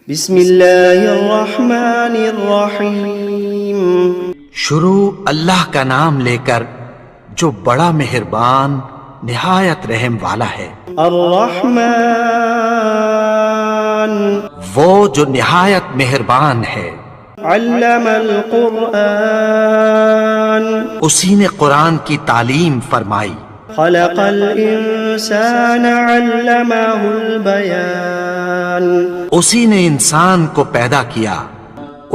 بسم اللہ الرحمن الرحیم۔ شروع اللہ کا نام لے کر جو بڑا مہربان نہایت رحم والا ہے۔ الرحمن وہ جو نہایت مہربان ہے۔ علم القرآن اسی نے قرآن کی تعلیم فرمائی۔ خلق الانسان علمہ البیان اسی نے انسان کو پیدا کیا،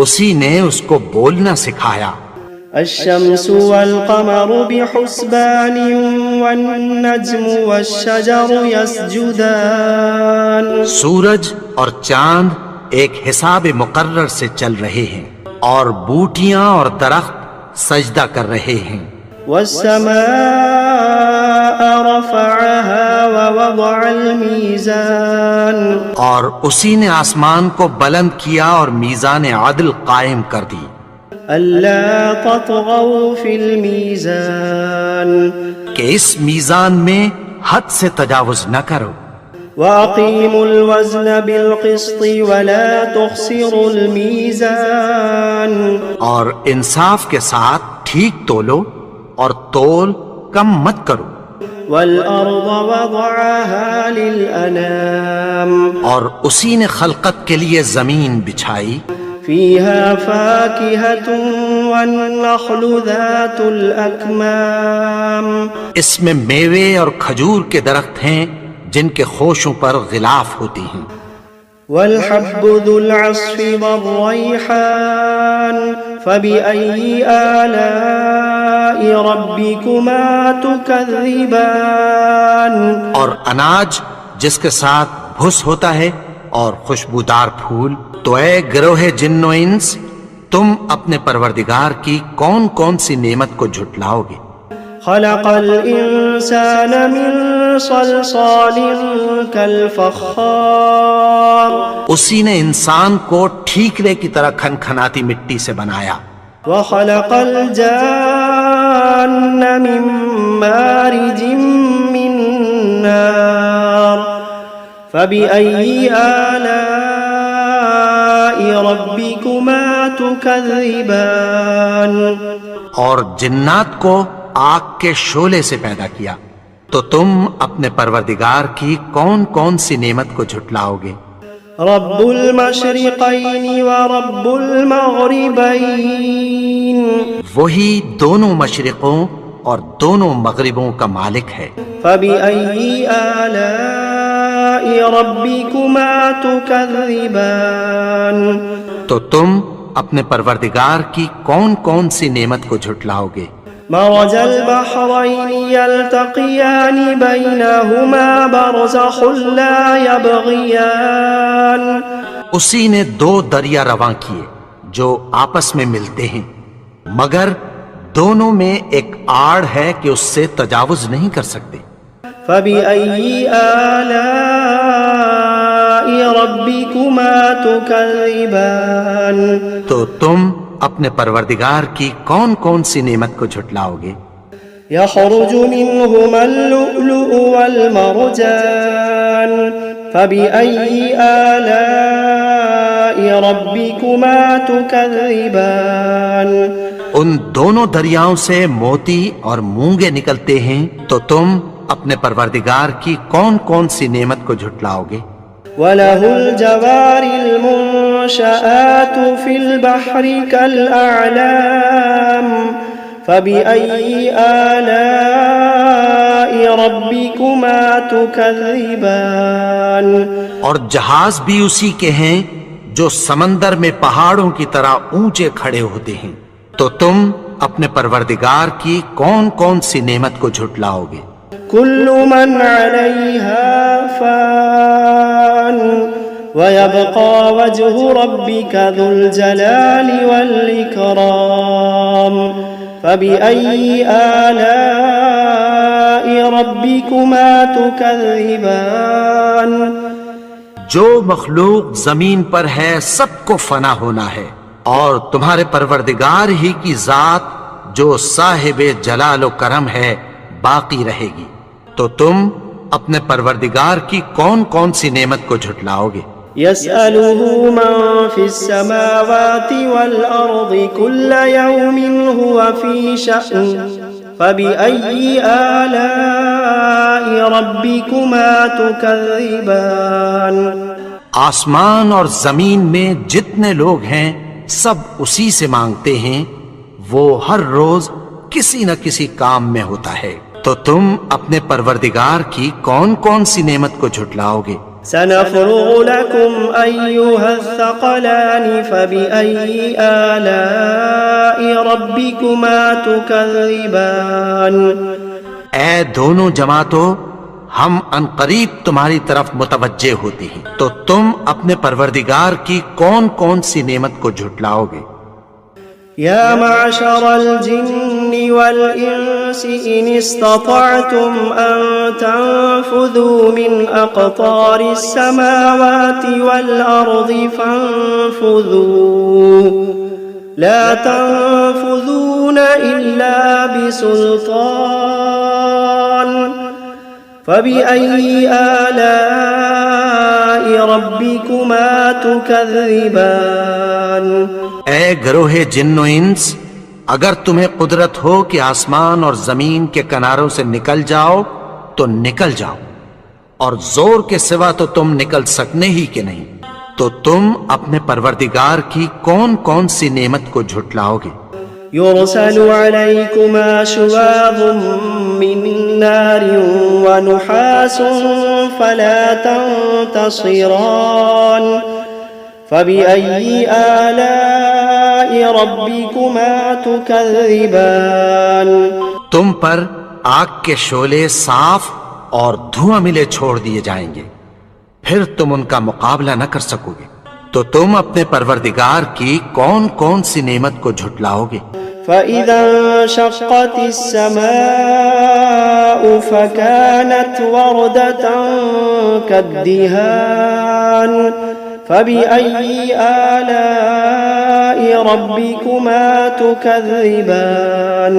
اسی نے اس کو بولنا سکھایا۔ الشمس والقمر بحسبان والنجم والشجر يسجدان سورج اور چاند ایک حساب مقرر سے چل رہے ہیں، اور بوٹیاں اور درخت سجدہ کر رہے ہیں۔ والسماء رفعها ووضع الميزان اور اسی نے آسمان کو بلند کیا اور میزان عدل قائم کر دی۔ ألا تطغوا في الميزان کہ اس میزان میں حد سے تجاوز نہ کرو۔ وأقيموا الوزن بالقسط ولا تخسروا الميزان اور انصاف کے ساتھ ٹھیک تولو اور تول کم مت کرو۔ والأرض وضعها للأنام اور اسی نے خلقت کے لیے زمین بچھائی، فيها فاكهة والنخل ذات الأكمام اس میں میوے اور کھجور کے درخت ہیں جن کے خوشوں پر غلاف ہوتی ہیں۔ والحب ذو العصف والريحان فبأي آلاء ربكما تكذبان اور اناج جس کے ساتھ بھس ہوتا ہے اور خوشبودار پھول، تو اے گروہ جن و انس، تم اپنے پروردگار کی کون کون سی نعمت کو جھٹلاؤ گے؟ خلق الإنسان من صلصال كالفخار اسی نے انسان کو ٹھیکرے کی طرح کھنکھناتی مٹی سے بنایا۔ وخلق الجان من مارج من نار فبأي آلاء ربكما تكذبان اور جنات کو آگ کے شعلے سے پیدا کیا، تو تم اپنے پروردگار کی کون کون سی نعمت کو جھٹلاؤ گے؟ رب المشرقین ورب المغربین وہی دونوں مشرقوں اور دونوں مغربوں کا مالک ہے۔ فبأي آلاء ربكما تكذبان تو تم اپنے پروردگار کی کون کون سی نعمت کو جھٹلاؤ گے؟ مرج البحرين يلتقيان بينهما برزخ لا يبغيان اسی نے دو دریا رواں کیے جو آپس میں ملتے ہیں، مگر دونوں میں ایک آڑ ہے کہ اس سے تجاوز نہیں کر سکتے۔ فبأي آلاء ربكما تكذبان تو تم اپنے پروردگار کی کون کون سی نعمت کو جھٹلاؤ گے؟ يخرج منهما اللؤلؤ والمرجان فبأي آلاء ربكما تكذبان ان دونوں دریاؤں سے موتی اور مونگے نکلتے ہیں، تو تم اپنے پروردگار کی کون کون سی نعمت کو جھٹلاؤ گے؟ وَلَهُ الْجَوَارِ الْمُنشَآتُ فِي الْبَحْرِ كَالْأَعْلَامِ فَبِأَيِّ آلَاءِ رَبِّكُمَا تُكَذِّبَانِ اور جہاز بھی اسی کے ہیں جو سمندر میں پہاڑوں کی طرح اونچے کھڑے ہوتے ہیں، تو تم اپنے پروردگار کی کون کون سی نعمت کو جھٹلاؤ گے؟ كل من عليها فان ويبقى وجه ربك ذو الجلال والإكرام فبأي آلاء ربكما تكذبان جو مخلوق زمین پر ہے سب کو فنا ہونا ہے، اور تمہارے پروردگار ہی کی ذات جو صاحب جلال و کرم ہے باقی رہے گی، تو تم اپنے پروردگار کی کون کون سی نعمت کو جھٹلاؤ گے؟ يسأله من في السماوات والأرض كل يوم هو في شأن فبأي آلاء ربكما تكذبان آسمان اور زمین میں جتنے لوگ ہیں سب اسی سے مانگتے ہیں، وہ ہر روز کسی نہ کسی کام میں ہوتا ہے، تو تم اپنے پروردگار کی کون کون سی نعمت کو جھٹلاؤ گے؟ سنفرغ لكم أيها الثقلان فبأي آلاء ربكما تكذبان اے دونوں جماعتوں، ہم عنقریب تمہاری طرف متوجہ ہوتے ہیں، تو تم اپنے پروردگار کی کون کون سی نعمت کو جھٹلاؤ گے؟ يا معشر الجن والإنس إن استطعتم أن تنفذوا من أقطار السماوات والأرض فانفذوا لا تنفذون إلا بسلطان فبأي آلاء ربكما تكذبان اے گروہ جن و انس، اگر تمہیں قدرت ہو کہ آسمان اور زمین کے کناروں سے نکل جاؤ تو نکل جاؤ، اور زور کے سوا تو تم نکل سکنے ہی کہ نہیں، تو تم اپنے پروردگار کی کون کون سی نعمت کو جھٹلاؤ گے؟ يرسل عليكما شواظ من نار ونحاس فلا تنتصران فبأي آلاء ربكما تكذبان تم پر آگ کے شعلے صاف اور دھواں ملے چھوڑ دیے جائیں گے، پھر تم ان کا مقابلہ نہ کر سکو گے، تو تم اپنے پروردگار کی کون کون سی نعمت کو جھٹلاؤ گے؟ فإذا انشقت السماء فكانت وردة كالدهان فبأي آلاء ربكما تكذبان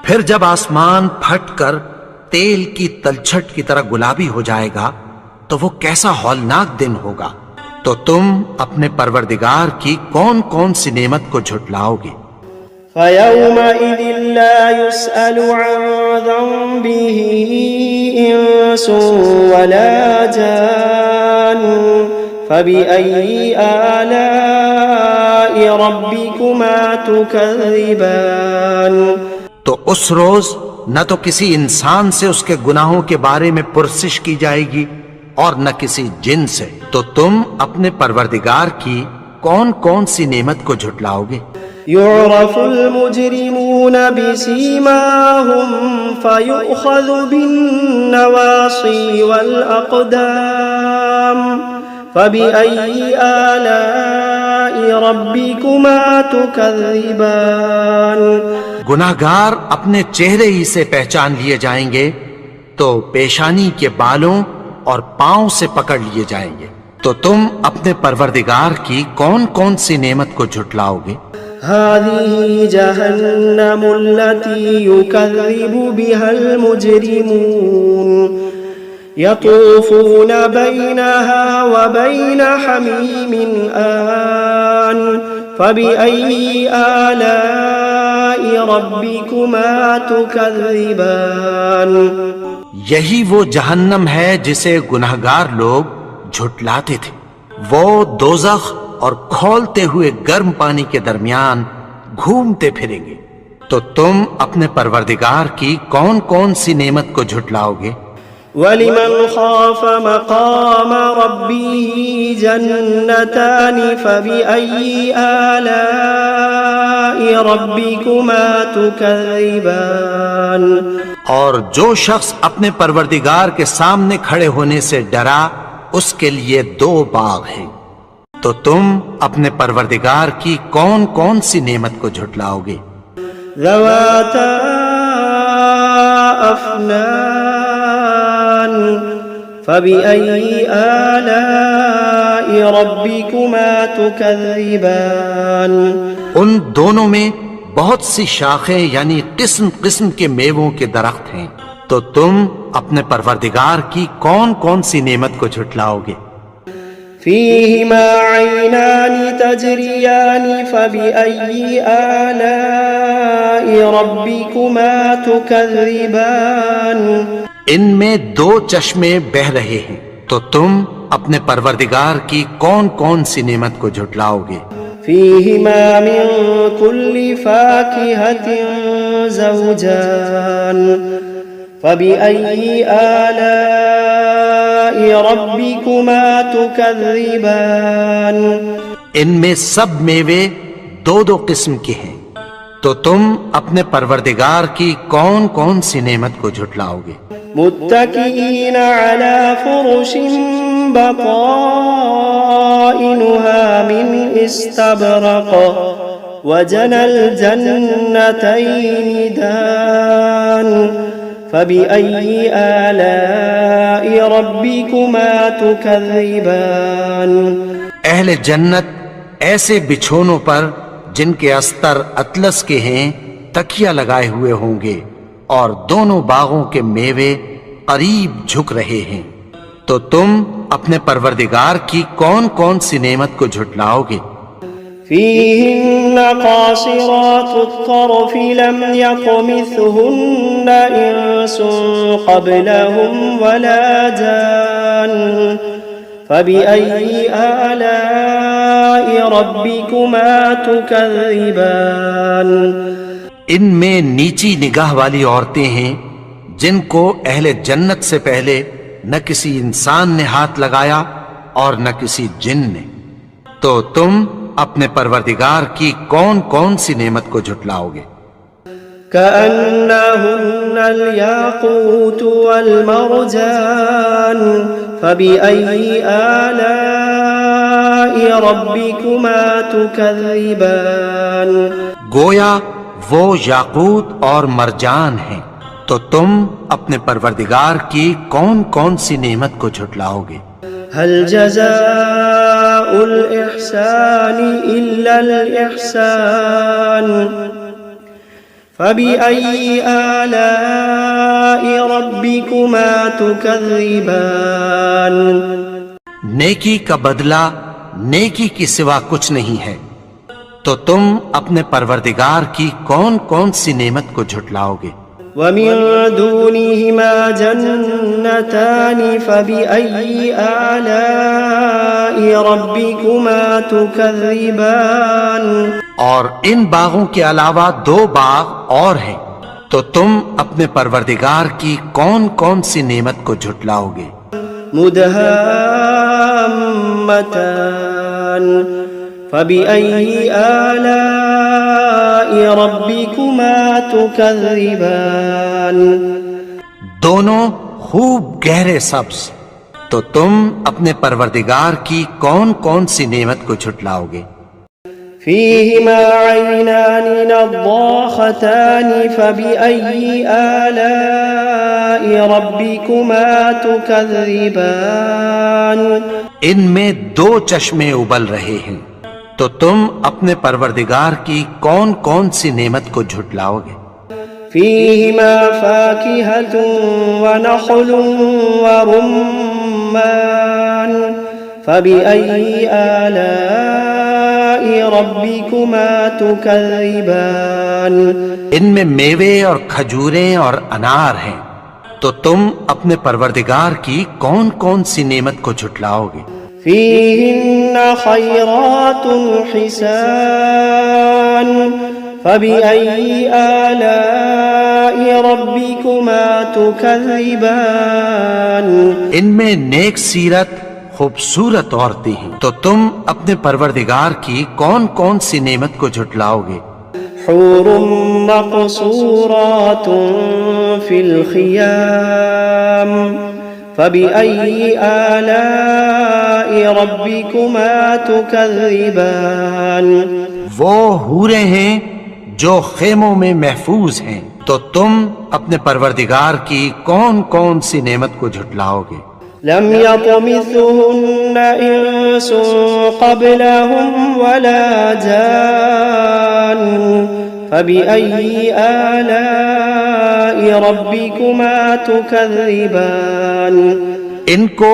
پھر جب آسمان پھٹ کر تیل کی تلچھٹ کی طرح گلابی ہو جائے گا تو وہ کیسا ہولناک دن ہوگا، تو تم اپنے پروردگار کی کون کون سی نعمت کو جھٹلاؤ گے؟ فيومئذ لا يسأل عن ذنبه إنس ولا جان فبأي آلاء ربكما تكذبان تو اس روز نہ تو کسی انسان سے اس کے گناہوں کے بارے میں پرسش کی جائے گی اور نہ کسی جن سے، تو تم اپنے پروردگار کی کون کون سی نعمت کو جھٹلاؤ گے؟ يعرف المجرمون بسيماهم فيؤخذ بالنواصي والأقدام فبأي آلاء ربكما تكذبان گناہگار اپنے چہرے ہی سے پہچان لیے جائیں گے، تو پیشانی کے بالوں اور پاؤں سے پکڑ لیے جائیں گے، تو تم اپنے پروردگار کی کون کون سی نعمت کو جھٹلاؤ گے؟ هذه جهنم التي يكذب بها المجرمون يطوفون بينها وبين حميم آن فبأي آلاء ربكما تكذبان یہی وہ جہنم ہے جسے گناہگار لوگ جھٹلاتے تھے، وہ دوزخ اور کھولتے ہوئے گرم پانی کے درمیان گھومتے پھریں گے، تو تم اپنے پروردگار کی کون کون سی نعمت کو جھٹلاؤ گے؟ وَلِمَنْ خَافَ مَقَامَ رَبِّهِ جَنَّتَانِ فَبِأَيِّ آلَاءِ رَبِّكُمَا تُكَذِّبَانِ اور جو شخص اپنے پروردگار کے سامنے کھڑے ہونے سے ڈرا، اس کے لیے دو باغ ہیں، تو تم اپنے پروردگار کی کون کون سی نعمت کو جھٹلاؤ گے؟ ذواتا افنان فبأي آلاء ربكما تكذبان ان دونوں میں بہت سی شاخیں یعنی قسم قسم کے میووں کے درخت ہیں، تو تم اپنے پروردگار کی کون کون سی نعمت کو جھٹلاؤ گے؟ فيهما عينان تجريان فبأي آلاء ربكما تكذبان ان میں دو چشمے بہ رہے ہیں، تو تم اپنے پروردگار کی کون کون سی نعمت کو جھٹلاؤ گے؟ فيهما من كل فاكهة زوجان فبأي آلاء ربكما تكذبان ان میں سب میوے دو دو قسم کے ہیں، تو تم اپنے پروردگار کی کون کون سی نعمت کو جھٹلاؤ گے؟ متكئين على فرش بطائنها من استبرق وجنى الجنتين دان فبأي آلاء ربكما تكذبان اہل جنت ایسے بچھونوں پر جن کے استر اطلس کے ہیں تکیہ لگائے ہوئے ہوں گے، اور دونوں باغوں کے میوے قریب جھک رہے ہیں، تو تم اپنے پروردگار کی کون کون سی نعمت کو جھٹلاؤ گے؟ فيهن قاصرات الطرف لم يطمثهن إنس قبلهم ولا جان فبأي آلاء ربكما تكذبان ان میں نیچی نگاہ والی عورتیں ہیں جن کو اہل جنت سے پہلے نہ کسی انسان نے ہاتھ لگایا اور نہ کسی جن نے، تو تم اپنے پروردگار کی کون کون سی نعمت کو جھٹلاؤ گے؟ كأنهن الياقوت والمرجان فبأي آلاء ربكما تكذبان گویا وہ یاقوت اور مرجان ہیں، تو تم اپنے پروردگار کی کون کون سی نعمت کو جھٹلاؤ گے؟ هل جزاء الإحسان إلا الإحسان فبأي آلاء ربكما تكذبان نیکی کا بدلہ نیکی کی سوا کچھ نہیں ہے، تو تم اپنے پروردگار کی کون کون سی نعمت کو جھٹلاؤ گے؟ ومن دونهما جنتان فبأي آلاء ربكما تكذبان اور ان باغوں کے علاوہ دو باغ اور ہیں، تو تم اپنے پروردگار کی کون کون سی نعمت کو جھٹلاؤ گے؟ مدهامتان فبأي آلاء ربكما تكذبان دونوں خوب گہرے سبز، تو تم اپنے پروردگار کی کون کون سی نعمت کو جھٹلاؤ گے؟ فيهما عينان نضاختان فبأي آلاء ربكما تكذبان ان میں دو چشمے ابل رہے ہیں، تو تم اپنے پروردگار کی کون کون سی نعمت کو جھٹلاؤ گے؟ فيهما فاكهة ونخل ورمان فبأي آلاء ربكما تكذبان ان میں میوے اور کھجوریں اور انار ہیں، تو تم اپنے پروردگار کی کون کون سی نعمت کو جھٹلاؤ گے؟ فيهن خيرات حسان فبأي آلاء ربكما تكذبان ان میں نیک سیرت خوبصورت عورتیں ہیں، تو تم اپنے پروردگار کی کون کون سی نعمت کو جھٹلاؤ گے؟ حور مقصورات في الخيام فبأي آلاء ربكما تكذبان وہ حوریں ہیں جو خیموں میں محفوظ ہیں، تو تم اپنے پروردگار کی کون کون سی نعمت کو جھٹلاؤ گے؟ لم يطمثهن إنس قبلهم ولا جان فبأي آلاء ربكما تكذبان ان کو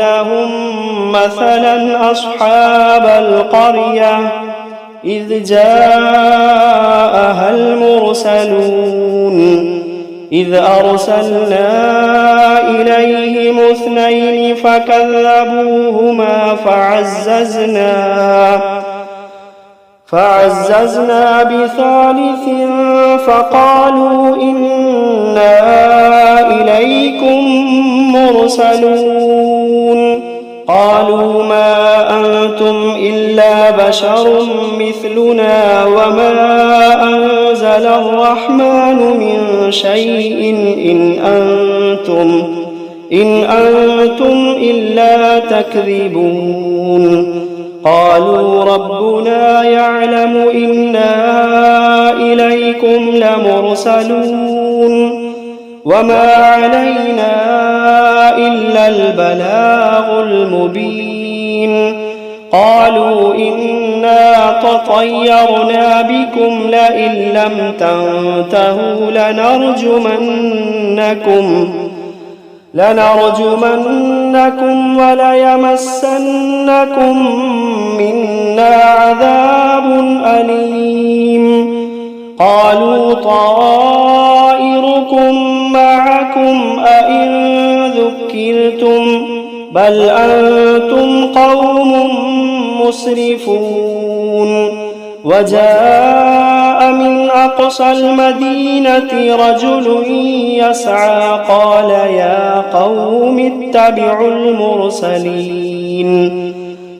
لهم مثلا أصحاب القرية إذ جاءها المرسلون إذ أرسلنا إليهم اثنين فكذبوهما فعززنا بثالث فقالوا إنا إليكم مرسلون. قالوا ما أنتم إلا بشر مثلنا وما أنزل الرحمن من شيء إن أنتم إلا تكذبون. قالوا ربنا يعلم إنا إليكم لمرسلون وما علينا إلا البلاغ المبين. قالوا إنا تطيرنا بكم لئن لم تنتهوا لنرجمنكم وليمسنكم منا عذاب أليم. قالوا طائركم معكم أئن ذكرتم بل أنتم قوم مسرفون. وجاء من أقصى المدينة رجل يسعى قال يا قوم اتبعوا المرسلين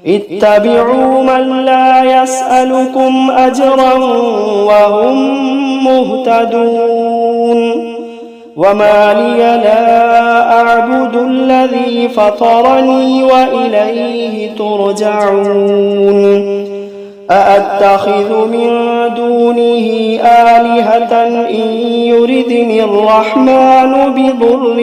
اتبعوا من لا يسألكم أجرا وهم مهتدون. وما لي لا أعبد الذي فطرني وإليه ترجعون. أأتخذ من دونه آلهة إن يردني الرحمن بضر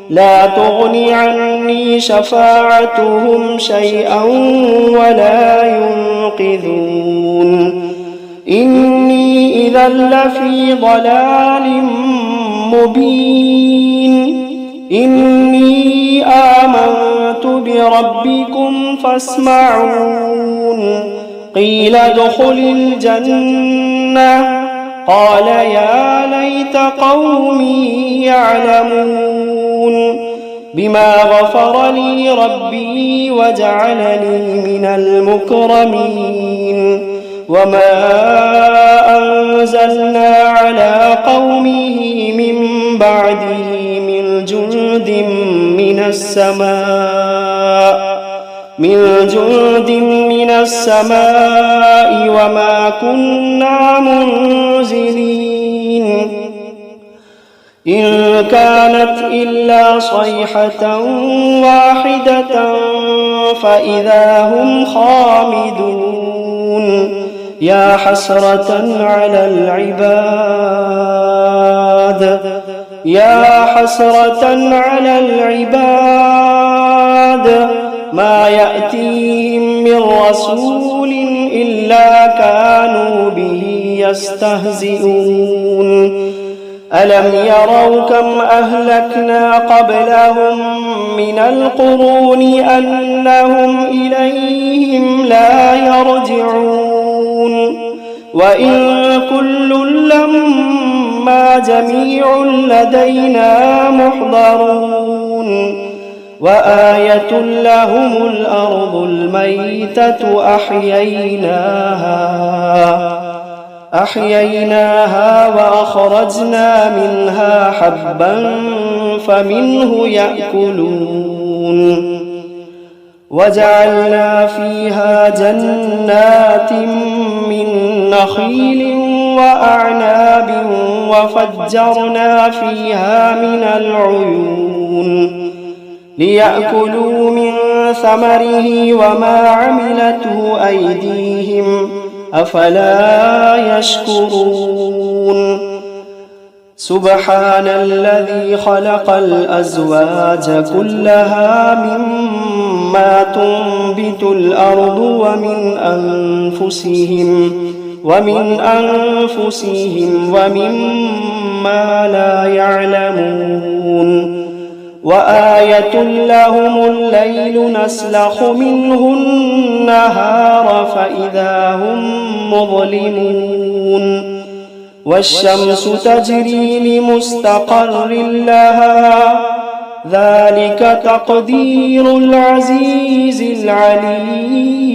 لا تغن عني شفاعتهم شيئا ولا ينقذون إني إذا لفي ضلال مبين إني آمنت بربكم فاسمعون قيل ادخل الجنة قال يا ليت قومي يعلمون بما غفر لي ربي وجعلني من المكرمين وما أنزلنا على قومه من بعده من جند من السماء وما كنا منزلين إن كانت إلا صيحة واحدة فإذا هم خامدون يا حسرة على العباد ما يأتيهم من رسول إلا كانوا به يستهزئون ألم يروا كم أهلكنا قبلهم من القرون أنهم إليهم لا يرجعون وإن كل لما جميع لدينا محضرون وآية لهم الأرض الميتة أحييناها وأخرجنا منها حبا فمنه يأكلون وجعلنا فيها جنات من نخيل وأعناب وفجرنا فيها من العيون ليأكلوا من ثمره وما عملته أيديهم أفلا يشكرون سبحان الذي خلق الأزواج كلها مما تنبت الأرض ومن أنفسهم ومما لا يعلمون وآية لهم الليل نسلخ منه النهار فإذا هم مظلمون والشمس تجري لمستقر لها ذلك تقدير العزيز العليم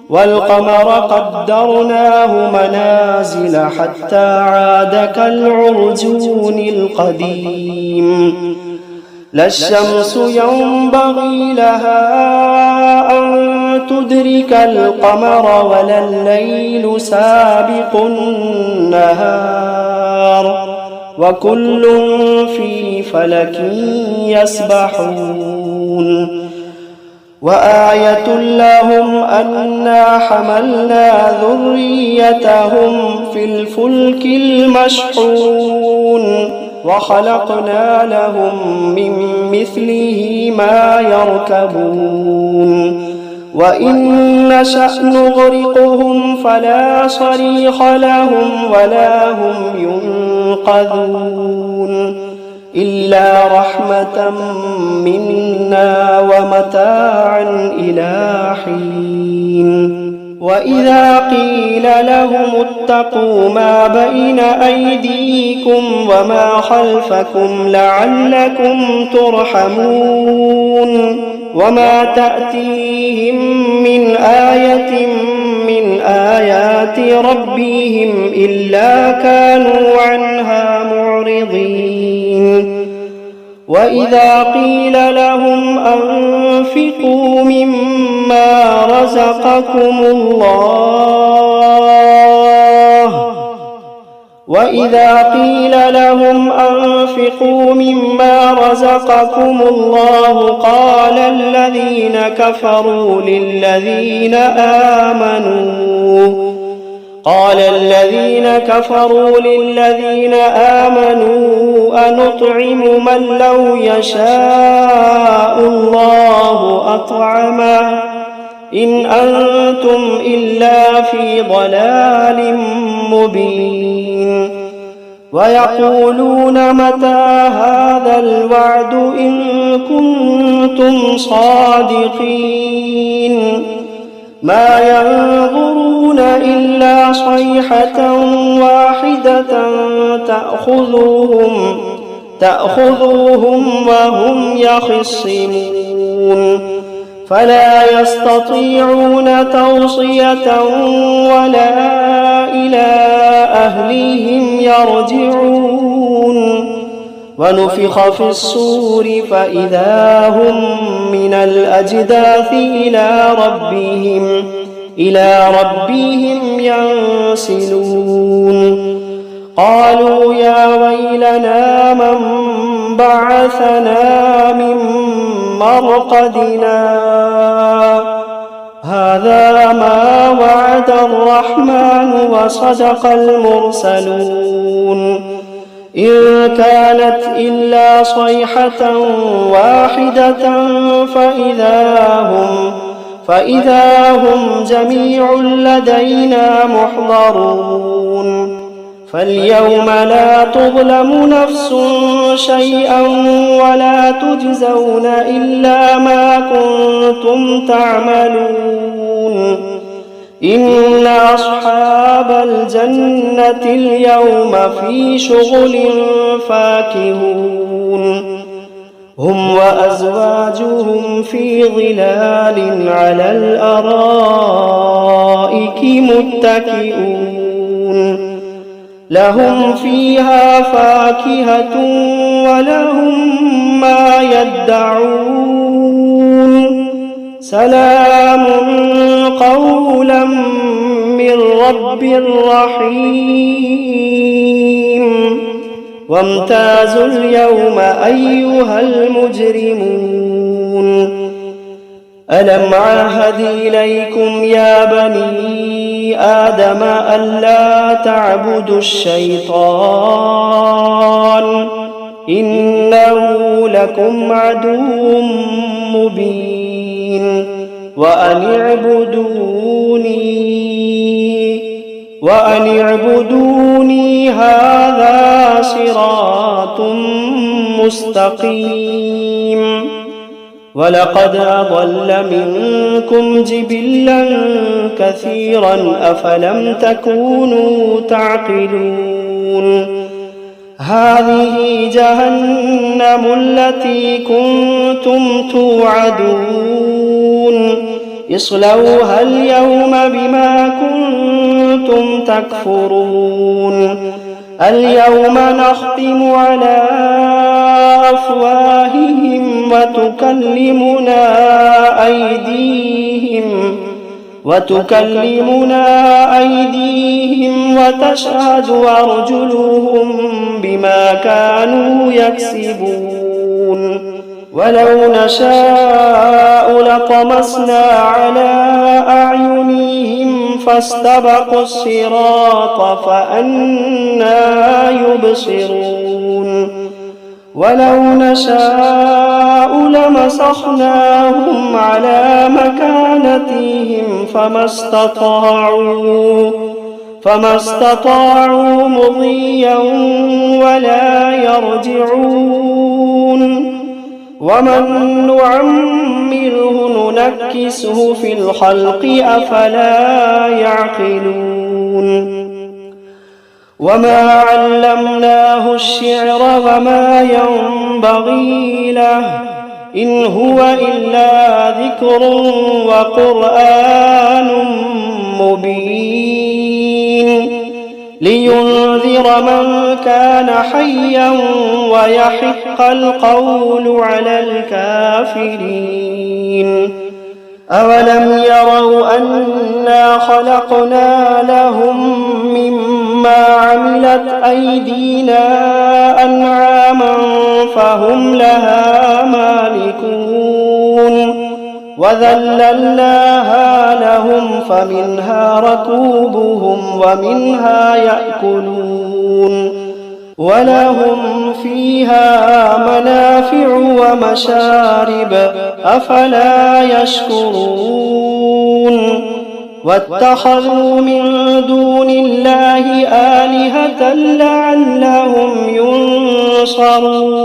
والقمر قدرناه منازل حتى عاد كالعرجون القديم لا الشمس ينبغي لها أن تدرك القمر ولا الليل سابق النهار وكل في فلك يسبحون وآية لهم أنا حملنا ذريتهم في الفلك المشحون وخلقنا لهم من مثله ما يركبون وإن نشأ نغرقهم فلا صريخ لهم ولا هم ينقذون إلا رحمة منا ومتاعا إلى حين وإذا قيل لهم اتقوا ما بين أيديكم وما خلفكم لعلكم ترحمون وما تأتيهم من آية من آيات ربهم إلا كانوا عنها معرضين وإذا قيل لهم أنفقوا مما رزقكم الله وإذا قيل لهم أنفقوا مما رزقكم الله قال الذين كفروا للذين آمنوا أنطعم من لو يشاء الله أطعمه إن أنتم إلا في ضلال مبين ويقولون متى هذا الوعد إن كنتم صادقين ما ينظرون إلا صيحة واحدة تأخذهم وهم يخصمون فلا يستطيعون توصية ولا إلى أهلهم يرجعون ونفخ في الصور فإذا هم من الأجداث إلى ربهم ينسلون قالوا يا ويلنا من بعثنا من مرقدنا هذا ما وعد الرحمن وصدق المرسلون إن كانت إلا صيحة واحدة فإذا هم جميع لدينا محضرون فاليوم لا تظلم نفس شيئا ولا تجزون إلا ما كنتم تعملون إن أصحاب الجنة اليوم في شغل فاكهون هم وأزواجهم في ظلال على الأرائك متكئون لهم فيها فاكهة ولهم ما يدعون سلام قولا من رب رحيم وامتازوا اليوم أيها المجرمون ألم عهد إليكم يا بني آدم ألا تعبدوا الشيطان إنه لكم عدو مبين وأن اعبدوني هذا صراط مستقيم ولقد أضل منكم جبلا كثيرا أفلم تكونوا تعقلون هذه جهنم التي كنتم توعدون اصلوها اليوم بما كنتم تكفرون اليوم نختم على أفواههم وتكلمنا أيديهم وتشهد أرجلهم بما كانوا يكسبون ولو نشاء لطمسنا على أعينهم فاستبقوا الصراط فأنى يبصرون ولو نشاء لمسخناهم على مكانتهم فما استطاعوا مضيا ولا يرجعون ومن نعمره ننكسه في الخلق أفلا يعقلون وما علمناه الشعر وما ينبغي له إن هو إلا ذكر وقرآن مبين لينذر من كان حيا ويحق القول على الكافرين أولم يروا أنا خلقنا لهم مما ما عملت أيدينا أنعاما فهم لها مالكون وذللناها لهم فمنها ركوبهم ومنها يأكلون ولهم فيها منافع ومشارب أفلا يشكرون واتخذوا من دون الله آلهة لعلهم ينصرون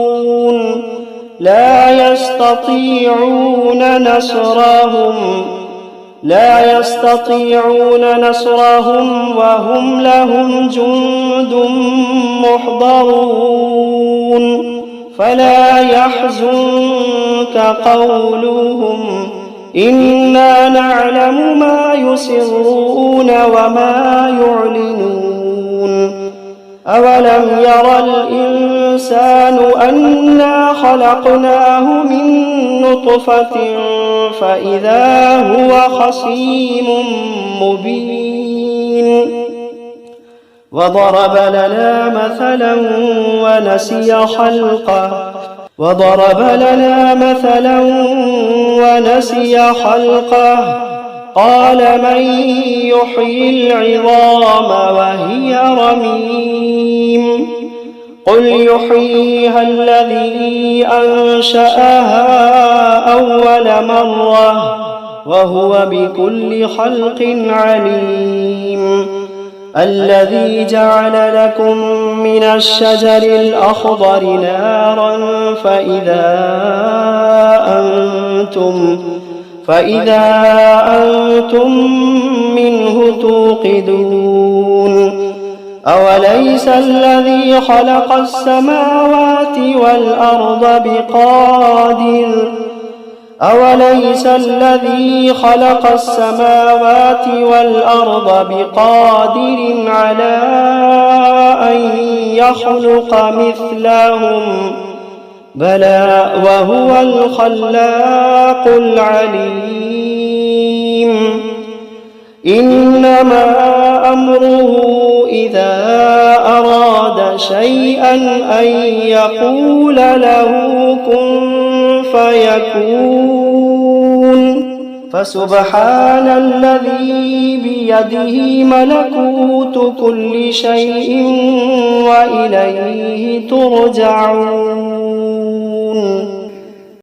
لا يستطيعون نصرهم وهم لهم جند محضرون فلا يحزنك قولهم إنا نعلم ما يسرون وما يعلنون أولم ير الإنسان أنا خلقناه من نطفة فإذا هو خصيم مبين وضرب لنا مثلا ونسي خلقه قال من يحيي العظام وهي رميم قل يحييها الذي أنشأها أول مرة وهو بكل خلق عليم الذي جعل لكم من الشجر الأخضر نارا فإذا أنتم منه توقدون أوليس الذي خلق السماوات والأرض بقادر على أن يخلق مثلهم بلى وهو الخلاق العليم إنما أمره إذا أراد شيئا أن يقول له كن فيكون فسبحان الذي بيده ملكوت كل شيء وإليه ترجعون